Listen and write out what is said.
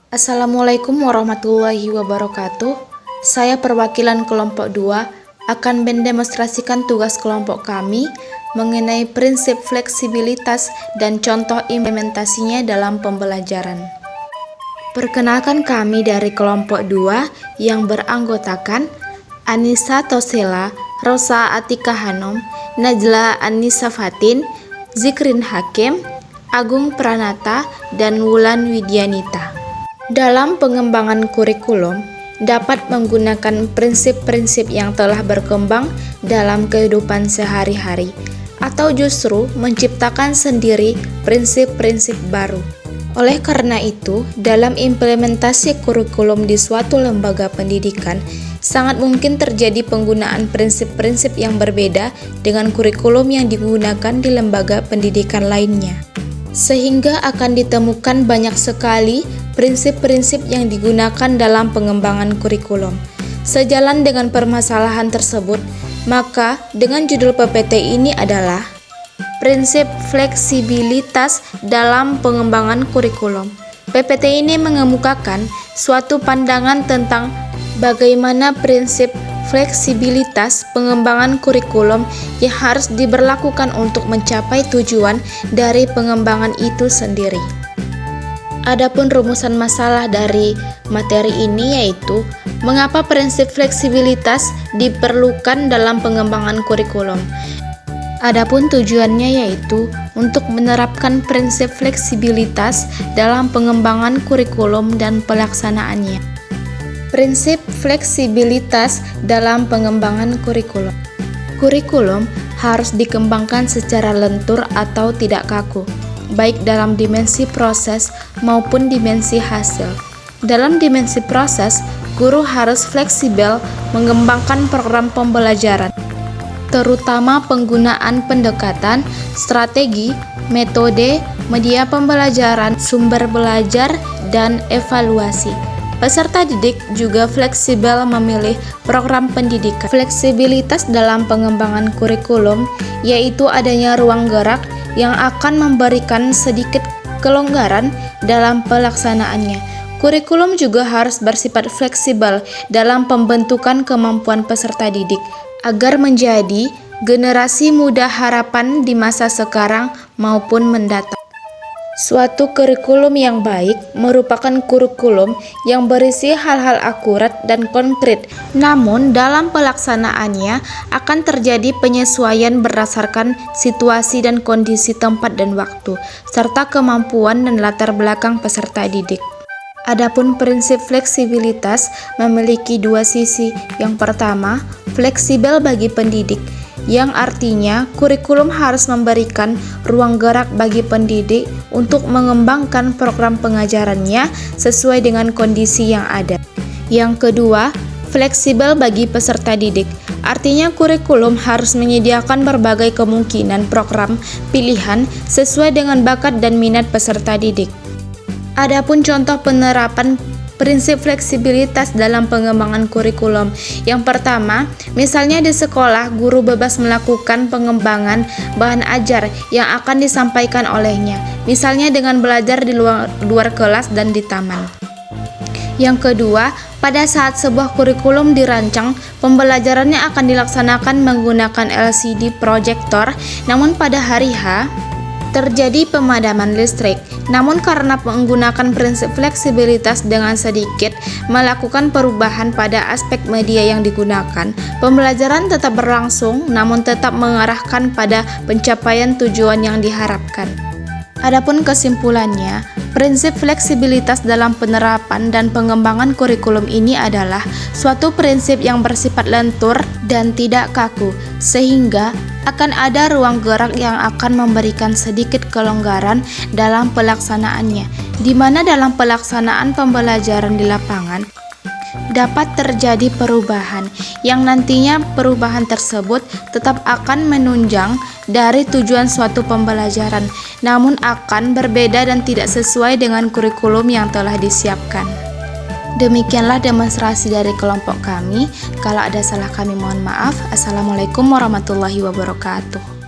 Assalamualaikum warahmatullahi wabarakatuh. Saya perwakilan kelompok 2 akan mendemonstrasikan tugas kelompok kami mengenai prinsip fleksibilitas dan contoh implementasinya dalam pembelajaran. Perkenalkan, kami dari kelompok 2 yang beranggotakan Anissa Tosela, Rosa Atika Hanom, Najla Anissa Fatin, Zikrin Hakim, Agung Pranata, dan Wulan Widyanita. Dalam pengembangan kurikulum, dapat menggunakan prinsip-prinsip yang telah berkembang dalam kehidupan sehari-hari, atau justru menciptakan sendiri prinsip-prinsip baru. Oleh karena itu, dalam implementasi kurikulum di suatu lembaga pendidikan, sangat mungkin terjadi penggunaan prinsip-prinsip yang berbeda dengan kurikulum yang digunakan di lembaga pendidikan lainnya. Sehingga akan ditemukan banyak sekali prinsip-prinsip yang digunakan dalam pengembangan kurikulum. Sejalan dengan permasalahan tersebut, maka dengan judul PPT ini adalah Prinsip Fleksibilitas dalam Pengembangan Kurikulum. PPT ini mengemukakan suatu pandangan tentang bagaimana prinsip fleksibilitas pengembangan kurikulum yang harus diberlakukan untuk mencapai tujuan dari pengembangan itu sendiri. Adapun rumusan masalah dari materi ini yaitu mengapa prinsip fleksibilitas diperlukan dalam pengembangan kurikulum. Adapun tujuannya yaitu untuk menerapkan prinsip fleksibilitas dalam pengembangan kurikulum dan pelaksanaannya. Prinsip fleksibilitas dalam pengembangan kurikulum. Kurikulum harus dikembangkan secara lentur atau tidak kaku, baik dalam dimensi proses maupun dimensi hasil. Dalam dimensi proses, guru harus fleksibel mengembangkan program pembelajaran, terutama penggunaan pendekatan, strategi, metode, media pembelajaran, sumber belajar, dan evaluasi. Peserta didik juga fleksibel memilih program pendidikan. Fleksibilitas dalam pengembangan kurikulum yaitu adanya ruang gerak yang akan memberikan sedikit kelonggaran dalam pelaksanaannya. Kurikulum juga harus bersifat fleksibel dalam pembentukan kemampuan peserta didik agar menjadi generasi muda harapan di masa sekarang maupun mendatang. Suatu kurikulum yang baik merupakan kurikulum yang berisi hal-hal akurat dan konkret, namun dalam pelaksanaannya akan terjadi penyesuaian berdasarkan situasi dan kondisi tempat dan waktu, serta kemampuan dan latar belakang peserta didik. Adapun prinsip fleksibilitas memiliki dua sisi. Yang pertama, fleksibel bagi pendidik, yang artinya kurikulum harus memberikan ruang gerak bagi pendidik untuk mengembangkan program pengajarannya sesuai dengan kondisi yang ada. Yang kedua, fleksibel bagi peserta didik, artinya kurikulum harus menyediakan berbagai kemungkinan program pilihan sesuai dengan bakat dan minat peserta didik. Adapun contoh penerapan prinsip fleksibilitas dalam pengembangan kurikulum. Yang pertama, misalnya di sekolah, guru bebas melakukan pengembangan bahan ajar yang akan disampaikan olehnya, misalnya dengan belajar di luar kelas dan di taman. Yang kedua, pada saat sebuah kurikulum dirancang, pembelajarannya akan dilaksanakan menggunakan LCD proyektor, namun pada hari H terjadi pemadaman listrik. Namun karena menggunakan prinsip fleksibilitas dengan sedikit melakukan perubahan pada aspek media yang digunakan, pembelajaran tetap berlangsung namun tetap mengarahkan pada pencapaian tujuan yang diharapkan. Adapun kesimpulannya, prinsip fleksibilitas dalam penerapan dan pengembangan kurikulum ini adalah suatu prinsip yang bersifat lentur dan tidak kaku, sehingga akan ada ruang gerak yang akan memberikan sedikit kelonggaran dalam pelaksanaannya, di mana dalam pelaksanaan pembelajaran di lapangan dapat terjadi perubahan yang nantinya perubahan tersebut tetap akan menunjang dari tujuan suatu pembelajaran, namun akan berbeda dan tidak sesuai dengan kurikulum yang telah disiapkan. Demikianlah demonstrasi dari kelompok kami. Kalau ada salah kami mohon maaf. Assalamualaikum warahmatullahi wabarakatuh.